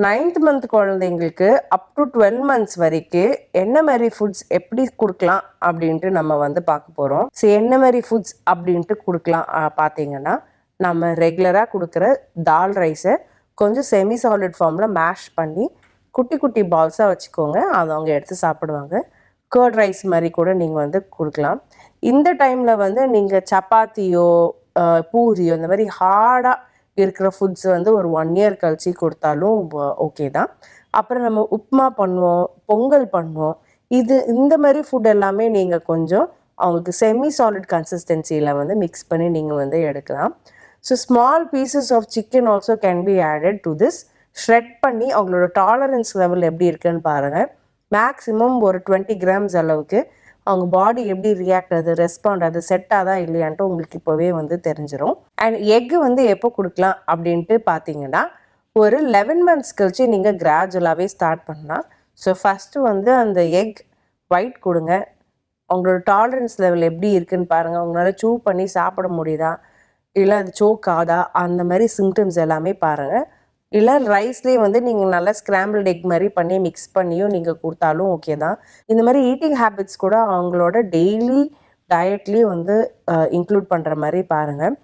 9th month குழந்தைங்களுக்கு up to 12 months வரைக்கும் என்ன மாதிரி ஃபுட்ஸ் எப்படி கொடுக்கலாம் அப்படின்ட்டு நம்ம வந்து பார்க்க போகிறோம். ஸோ என்ன மாதிரி ஃபுட்ஸ் அப்படின்ட்டு கொடுக்கலாம் பார்த்தீங்கன்னா, நம்ம ரெகுலராக கொடுக்குற தால் ரைஸை கொஞ்சம் செமி சாலிட் ஃபார்மில் மேஷ் பண்ணி குட்டி குட்டி பால்ஸாக வச்சுக்கோங்க. அதை அவங்க எடுத்து சாப்பிடுவாங்க. கர்ட் ரைஸ் மாதிரி கூட நீங்கள் வந்து கொடுக்கலாம். இந்த டைமில் வந்து நீங்கள் சப்பாத்தியோ பூரியோ இந்த மாதிரி ஹார்டாக இருக்கிற ஃபுட்ஸ் வந்து ஒரு 1 இயர் கழிச்சு கொடுத்தாலும் ஓகே தான். அப்புறம் நம்ம உப்புமா பண்ணுவோம், பொங்கல் பண்ணுவோம். இந்த மாதிரி ஃபுட் எல்லாமே நீங்கள் கொஞ்சம் அவங்களுக்கு செமி சாலிட் கன்சிஸ்டன்சியில் வந்து மிக்ஸ் பண்ணி நீங்கள் வந்து எடுக்கலாம். So small pieces of chicken also can be added to this. Shred பண்ணி அவங்களோட டாலரன்ஸ் லெவல் எப்படி இருக்குன்னு பாருங்கள். மேக்ஸிமம் ஒரு 20 கிராம்ஸ் அளவுக்கு அவங்க பாடி எப்படி ரியாக்ட் ஆகுது, ரெஸ்பாண்ட் ஆகுது, செட் ஆகுதா இல்லையான்ட்டு உங்களுக்கு இப்போவே வந்து தெரிஞ்சிடும். அண்ட் எக்கு வந்து எப்போ கொடுக்கலாம் அப்படின்ட்டு பார்த்தீங்கன்னா, ஒரு 11 மந்த்ஸ் கழிச்சு நீங்கள் கிராஜுவலாகவே ஸ்டார்ட் பண்ணலாம். ஸோ ஃபஸ்ட்டு வந்து அந்த எக் ஒயிட் கொடுங்க. அவங்களோட டாலரன்ஸ் லெவல் எப்படி இருக்குன்னு பாருங்கள். அவங்களால சூ பண்ணி சாப்பிட முடியுதா, இல்லை அது சோக் ஆகுதா, அந்த மாதிரி சிம்டம்ஸ் எல்லாமே பாருங்கள். இல்லை ரைஸ்லேயே வந்து நீங்கள் நல்லா ஸ்க்ராம்பிள்ட் எக் மாதிரி பண்ணி மிக்ஸ் பண்ணியும் நீங்கள் கொடுத்தாலும் ஓகே தான். இந்த மாதிரி ஈட்டிங் ஹேபிட்ஸ் கூட அவங்களோட டெய்லி டயட்லேயும் வந்து இன்க்ளூட் பண்ணுற மாதிரி பாருங்கள்.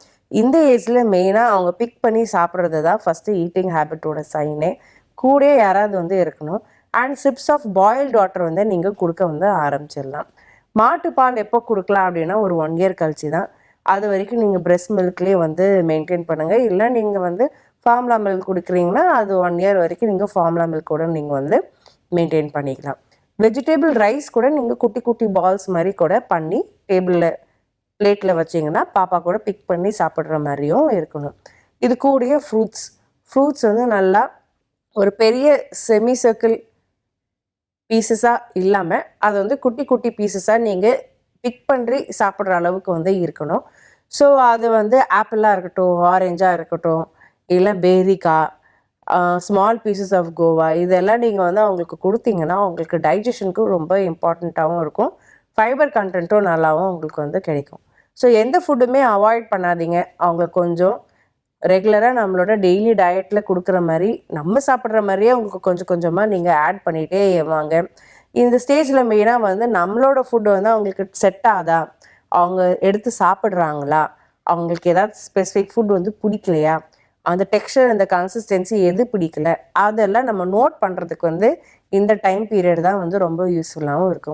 இந்த ஏஜில் மெயினாக அவங்க பிக் பண்ணி சாப்பிட்றது தான் ஃபஸ்ட்டு ஈட்டிங் ஹேபிட்டோட சைனே. கூட யாராவது வந்து இருக்கணும். And chips of boiled water வந்து நீங்கள் கொடுக்க வந்து ஆரம்பிச்சிடலாம். மாட்டுப்பால் எப்போ கொடுக்கலாம் அப்படின்னா ஒரு 1 இயர் கழிச்சு தான். அது வரைக்கும் நீங்கள் பிரெஸ்ட் மில்க்லேயே வந்து மெயின்டைன் பண்ணுங்கள். இல்லை நீங்கள் வந்து ஃபார்முலா மில்க் கொடுக்குறீங்கன்னா அது 1 இயர் வரைக்கும் நீங்கள் ஃபார்முலா மில்க் கூட நீங்கள் வந்து மெயின்டைன் பண்ணிக்கலாம். வெஜிடபிள் ரைஸ் கூட நீங்கள் குட்டி குட்டி பால்ஸ் மாதிரி கூட பண்ணி பிளேட்டில் வச்சிங்கன்னா பாப்பா கூட பிக் பண்ணி சாப்பிட்ற மாதிரியும் இருக்கணும். இது கூடயே ஃப்ரூட்ஸ் வந்து நல்லா ஒரு பெரிய செமி சர்க்கிள் பீசஸாக இல்லாமல் அதை வந்து குட்டி குட்டி பீசஸாக நீங்கள் பிக் பண்ணி சாப்பிட்ற அளவுக்கு வந்து இருக்கணும். ஸோ அது வந்து ஆப்பிளாக இருக்கட்டும், ஆரஞ்சாக இருக்கட்டும், இல்லை பேரிக்கா, ஸ்மால் பீசஸ் ஆஃப் கோவா, இதெல்லாம் நீங்கள் வந்து அவங்களுக்கு கொடுத்தீங்கன்னா அவங்களுக்கு டைஜஷனுக்கும் ரொம்ப இம்பார்ட்டண்ட்டாகவும் இருக்கும். ஃபைபர் கண்டென்ட்டும் நல்லாவும் அவங்களுக்கு வந்து கிடைக்கும். ஸோ எந்த ஃபுட்டுமே அவாய்ட் பண்ணாதீங்க. அவங்க கொஞ்சம் ரெகுலராக நம்மளோட டெய்லி டயட்டில் கொடுக்குற மாதிரி நம்ம சாப்பிட்ற மாதிரியே அவங்களுக்கு கொஞ்சம் கொஞ்சமாக நீங்கள் ஆட் பண்ணிகிட்டே வாங்க. இந்த ஸ்டேஜில் மெயினாக வந்து நம்மளோட ஃபுட்டு வந்து அவங்களுக்கு செட் ஆகுதா, அவங்க எடுத்து சாப்பிட்றாங்களா, அவங்களுக்கு ஏதாவது ஸ்பெசிஃபிக் ஃபுட் வந்து பிடிக்கலையா, அந்த டெக்ஸ்சர் அந்த கன்சிஸ்டன்சி எது பிடிக்கல, அதெல்லாம் நம்ம நோட் பண்ணுறதுக்கு வந்து இந்த டைம் பீரியட் தான் வந்து ரொம்ப யூஸ்ஃபுல்லாகவும் இருக்கும்.